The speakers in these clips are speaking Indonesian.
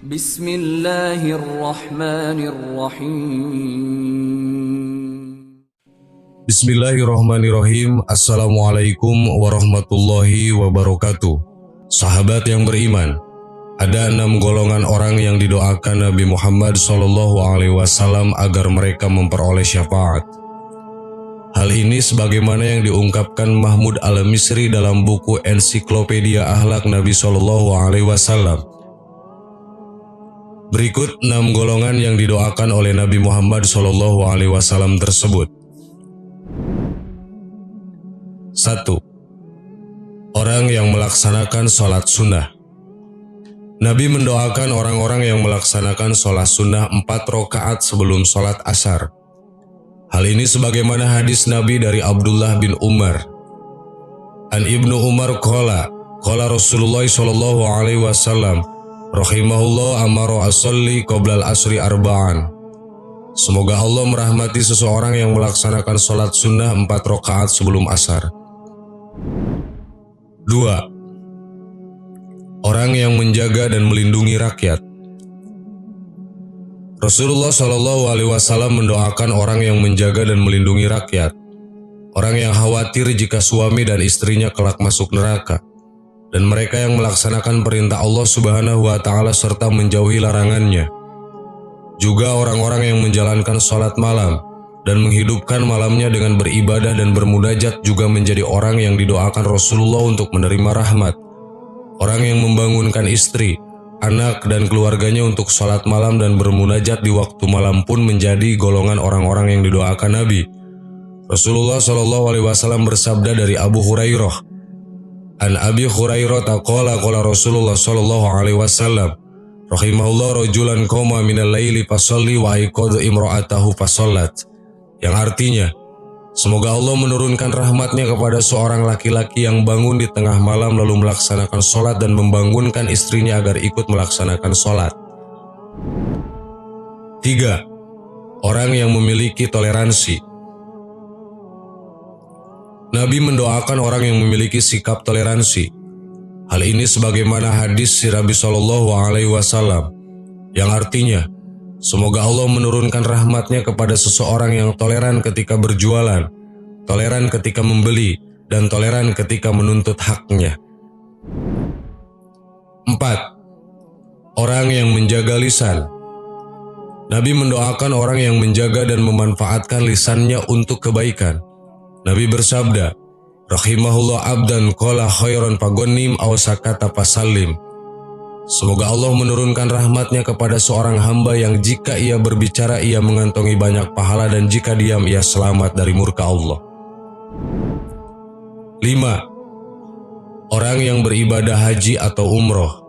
Bismillahirrahmanirrahim. Bismillahirrahmanirrahim. Assalamualaikum warahmatullahi wabarakatuh. Sahabat yang beriman, ada 6 golongan orang yang didoakan Nabi Muhammad SAW agar mereka memperoleh syafaat. Hal ini sebagaimana yang diungkapkan Mahmud Al-Misri dalam buku Ensiklopedia Akhlak Nabi SAW. Berikut 6 golongan yang didoakan oleh Nabi Muhammad SAW tersebut. 1. Orang yang melaksanakan sholat sunnah. Nabi mendoakan orang-orang yang melaksanakan sholat sunnah 4 rakaat sebelum sholat asar. Hal ini sebagaimana hadis Nabi dari Abdullah bin Umar. An Ibnu Umar qala Rasulullah SAW rahimahullah amaro asolli qoblal asri arba'an. Semoga Allah merahmati seseorang yang melaksanakan sholat sunnah 4 rakaat sebelum asar. 2. Orang yang menjaga dan melindungi rakyat. Rasulullah SAW mendoakan orang yang menjaga dan melindungi rakyat, orang yang khawatir jika suami dan istrinya kelak masuk neraka, dan mereka yang melaksanakan perintah Allah Subhanahu wa Ta'ala serta menjauhi larangannya. Juga orang-orang yang menjalankan sholat malam dan menghidupkan malamnya dengan beribadah dan bermunajat juga menjadi orang yang didoakan Rasulullah untuk menerima rahmat. Orang yang membangunkan istri, anak, dan keluarganya untuk sholat malam dan bermunajat di waktu malam pun menjadi golongan orang-orang yang didoakan Nabi. Rasulullah SAW bersabda dari Abu Hurairah, An Abi Hurairah taqala qala Rasulullah SAW rahimahullah rajulan qoma minal laili fasalli wa aiqadha imra'atahu fasallat, yang artinya, semoga Allah menurunkan rahmatnya kepada seorang laki-laki yang bangun di tengah malam lalu melaksanakan sholat dan membangunkan istrinya agar ikut melaksanakan sholat. 3. Orang yang memiliki toleransi. Nabi mendoakan orang yang memiliki sikap toleransi. Hal ini sebagaimana hadis Nabi SAW, yang artinya, semoga Allah menurunkan rahmatnya kepada seseorang yang toleran ketika berjualan, toleran ketika membeli, dan toleran ketika menuntut haknya. 4. Orang yang menjaga lisan. Nabi mendoakan orang yang menjaga dan memanfaatkan lisannya untuk kebaikan. Nabi bersabda, rahimahullah abdan qala khairan fagonnim aw sakata fasallim. Semoga Allah menurunkan rahmatnya kepada seorang hamba yang jika ia berbicara ia mengantongi banyak pahala dan jika diam ia selamat dari murka Allah. 5. Orang yang beribadah haji atau umroh.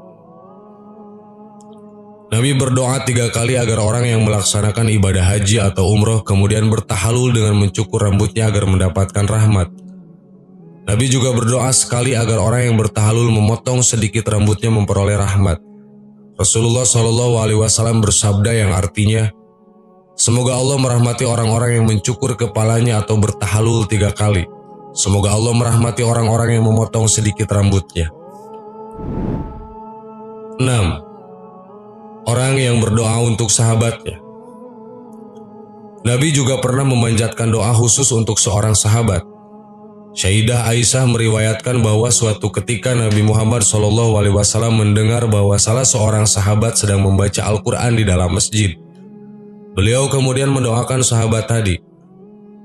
Nabi berdoa 3 kali agar orang yang melaksanakan ibadah haji atau umroh kemudian bertahalul dengan mencukur rambutnya agar mendapatkan rahmat. Nabi juga berdoa sekali agar orang yang bertahalul memotong sedikit rambutnya memperoleh rahmat. Rasulullah SAW bersabda yang artinya, semoga Allah merahmati orang-orang yang mencukur kepalanya atau bertahalul 3 kali. Semoga Allah merahmati orang-orang yang memotong sedikit rambutnya. 6. Orang yang berdoa untuk sahabatnya. Nabi juga pernah memanjatkan doa khusus untuk seorang sahabat. Syaidah Aisyah meriwayatkan bahwa suatu ketika Nabi Muhammad SAW mendengar bahwa salah seorang sahabat sedang membaca Al-Quran di dalam masjid. Beliau kemudian mendoakan sahabat tadi.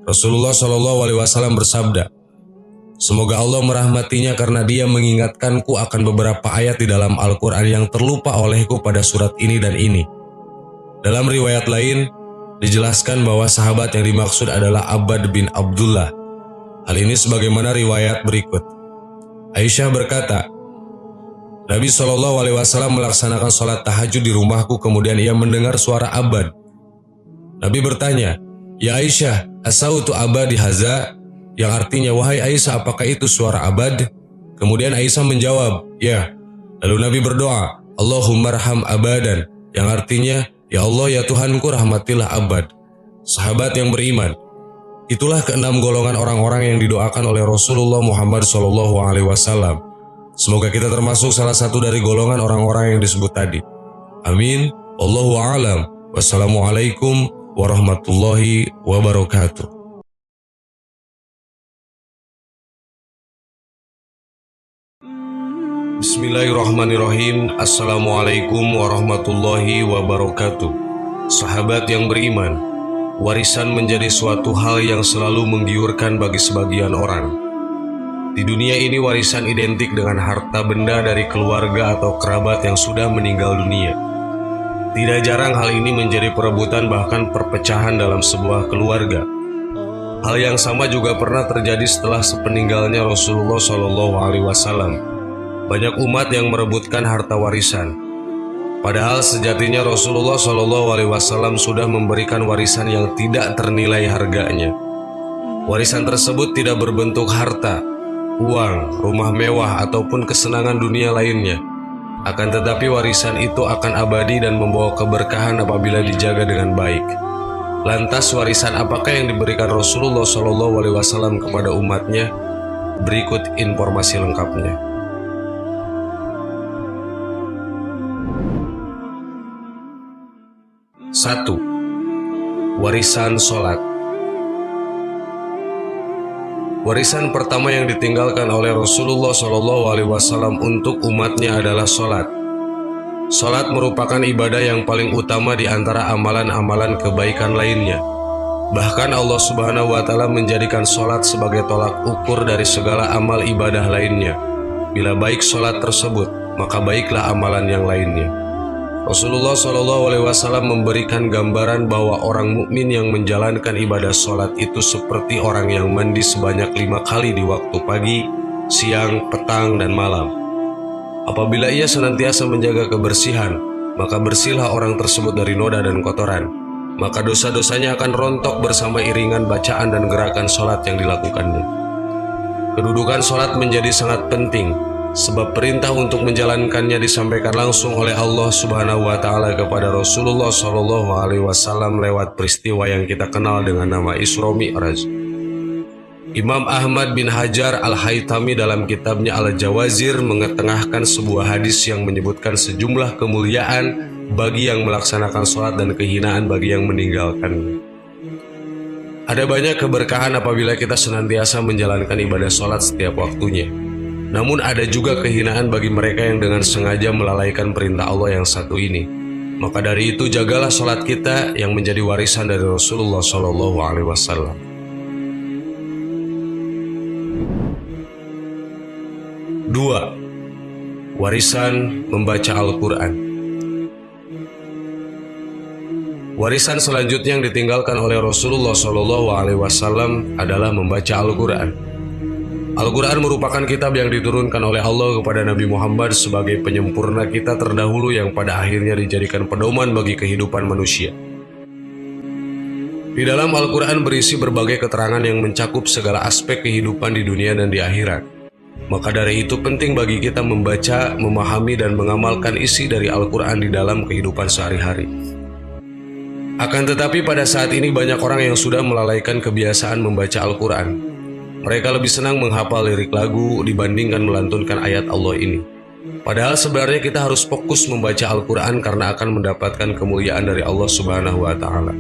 Rasulullah SAW bersabda, semoga Allah merahmatinya karena dia mengingatkanku akan beberapa ayat di dalam Al-Quran yang terlupa olehku pada surat ini dan ini. Dalam riwayat lain, dijelaskan bahwa sahabat yang dimaksud adalah Abbad bin Abdullah. Hal ini sebagaimana riwayat berikut. Aisyah berkata, Nabi SAW melaksanakan sholat tahajud di rumahku kemudian ia mendengar suara Abbad. Nabi bertanya, ya Aisyah, asautu Abbad haza? Yang artinya, wahai Aisyah, apakah itu suara Abbad? Kemudian Aisyah menjawab, ya. Lalu Nabi berdoa, Allahumma arham Abbadan, yang artinya, ya Allah ya Tuhanku rahmatilah Abbad. Sahabat yang beriman, itulah ke-6 golongan orang-orang yang didoakan oleh Rasulullah Muhammad SAW. Semoga kita termasuk salah satu dari golongan orang-orang yang disebut tadi. Amin. Wallahu a'lam. Wassalamualaikum warahmatullahi wabarakatuh. Bismillahirrahmanirrahim. Assalamualaikum warahmatullahi wabarakatuh. Sahabat yang beriman, warisan menjadi suatu hal yang selalu menggiurkan bagi sebagian orang. Di dunia ini warisan identik dengan harta benda dari keluarga atau kerabat yang sudah meninggal dunia. Tidak jarang hal ini menjadi perebutan bahkan perpecahan dalam sebuah keluarga. Hal yang sama juga pernah terjadi setelah sepeninggalnya Rasulullah SAW. Banyak umat yang merebutkan harta warisan. Padahal sejatinya Rasulullah SAW sudah memberikan warisan yang tidak ternilai harganya. Warisan tersebut tidak berbentuk harta, uang, rumah mewah, ataupun kesenangan dunia lainnya. Akan tetapi warisan itu akan abadi dan membawa keberkahan apabila dijaga dengan baik. Lantas warisan apakah yang diberikan Rasulullah SAW kepada umatnya? Berikut informasi lengkapnya. 1. Warisan sholat. Warisan pertama yang ditinggalkan oleh Rasulullah SAW untuk umatnya adalah sholat. Sholat merupakan ibadah yang paling utama di antara amalan-amalan kebaikan lainnya. Bahkan Allah Subhanahu wa Ta'ala menjadikan sholat sebagai tolak ukur dari segala amal ibadah lainnya. Bila baik sholat tersebut, maka baiklah amalan yang lainnya. Rasulullah SAW memberikan gambaran bahwa orang mukmin yang menjalankan ibadah sholat itu seperti orang yang mandi sebanyak 5 kali di waktu pagi, siang, petang, dan malam. Apabila ia senantiasa menjaga kebersihan, maka bersihlah orang tersebut dari noda dan kotoran. Maka dosa-dosanya akan rontok bersama iringan bacaan dan gerakan sholat yang dilakukannya. Kedudukan sholat menjadi sangat penting, sebab perintah untuk menjalankannya disampaikan langsung oleh Allah Subhanahu wa Ta'ala kepada Rasulullah SAW lewat peristiwa yang kita kenal dengan nama Isra Mi'raj. Imam Ahmad bin Hajar Al-Haytami dalam kitabnya Al-Jawazir mengetengahkan sebuah hadis yang menyebutkan sejumlah kemuliaan bagi yang melaksanakan sholat dan kehinaan bagi yang meninggalkannya. Ada banyak keberkahan apabila kita senantiasa menjalankan ibadah sholat setiap waktunya. Namun ada juga kehinaan bagi mereka yang dengan sengaja melalaikan perintah Allah yang satu ini. Maka dari itu jagalah sholat kita yang menjadi warisan dari Rasulullah SAW. 2. Warisan membaca Al-Quran. Warisan selanjutnya yang ditinggalkan oleh Rasulullah SAW adalah membaca Al-Quran. Al-Quran merupakan kitab yang diturunkan oleh Allah kepada Nabi Muhammad sebagai penyempurna kita terdahulu yang pada akhirnya dijadikan pedoman bagi kehidupan manusia. Di dalam Al-Quran berisi berbagai keterangan yang mencakup segala aspek kehidupan di dunia dan di akhirat. Maka dari itu penting bagi kita membaca, memahami, dan mengamalkan isi dari Al-Quran di dalam kehidupan sehari-hari. Akan tetapi pada saat ini banyak orang yang sudah melalaikan kebiasaan membaca Al-Quran. Mereka lebih senang menghafal lirik lagu dibandingkan melantunkan ayat Allah ini. Padahal sebenarnya kita harus fokus membaca Al-Quran karena akan mendapatkan kemuliaan dari Allah Subhanahu wa Ta'ala.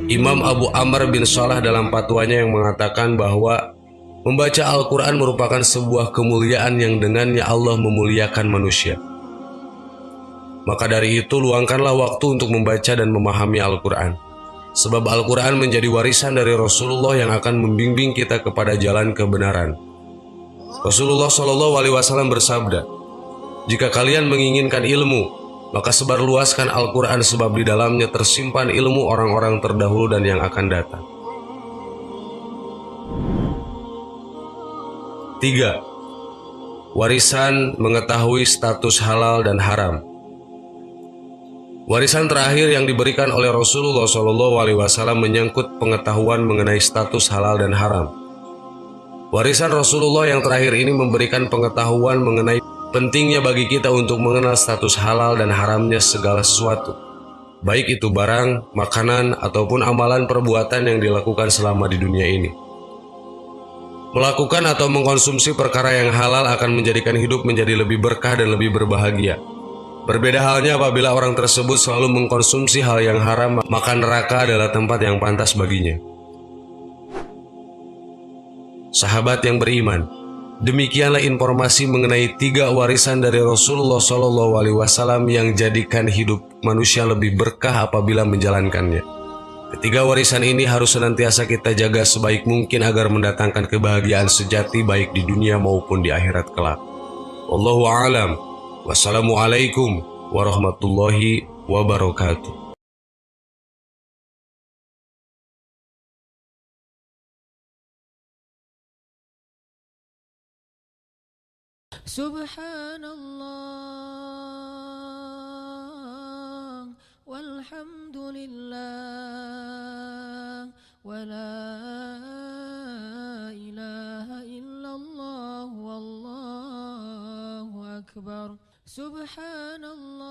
Imam Abu Amr bin Salah dalam fatwanya yang mengatakan bahwa membaca Al-Quran merupakan sebuah kemuliaan yang dengannya Allah memuliakan manusia. Maka dari itu luangkanlah waktu untuk membaca dan memahami Al-Quran. Sebab Al-Quran menjadi warisan dari Rasulullah yang akan membimbing kita kepada jalan kebenaran. Rasulullah SAW bersabda, "Jika kalian menginginkan ilmu, maka sebarluaskan Al-Quran sebab di dalamnya tersimpan ilmu orang-orang terdahulu dan yang akan datang." 3. Warisan mengetahui status halal dan haram. Warisan terakhir yang diberikan oleh Rasulullah SAW menyangkut pengetahuan mengenai status halal dan haram. Warisan Rasulullah yang terakhir ini memberikan pengetahuan mengenai pentingnya bagi kita untuk mengenal status halal dan haramnya segala sesuatu, baik itu barang, makanan, ataupun amalan perbuatan yang dilakukan selama di dunia ini. Melakukan atau mengkonsumsi perkara yang halal akan menjadikan hidup menjadi lebih berkah dan lebih berbahagia. Berbeda halnya apabila orang tersebut selalu mengkonsumsi hal yang haram, maka neraka adalah tempat yang pantas baginya. Sahabat yang beriman, demikianlah informasi mengenai 3 warisan dari Rasulullah SAW yang jadikan hidup manusia lebih berkah apabila menjalankannya. Ketiga warisan ini harus senantiasa kita jaga sebaik mungkin agar mendatangkan kebahagiaan sejati baik di dunia maupun di akhirat kelak. Wallahu a'lam. Wassalamualaikum warahmatullahi wabarakatuh. Subhanallah walhamdulillah wala ilaha illallah wallahu akbar. Subhanallah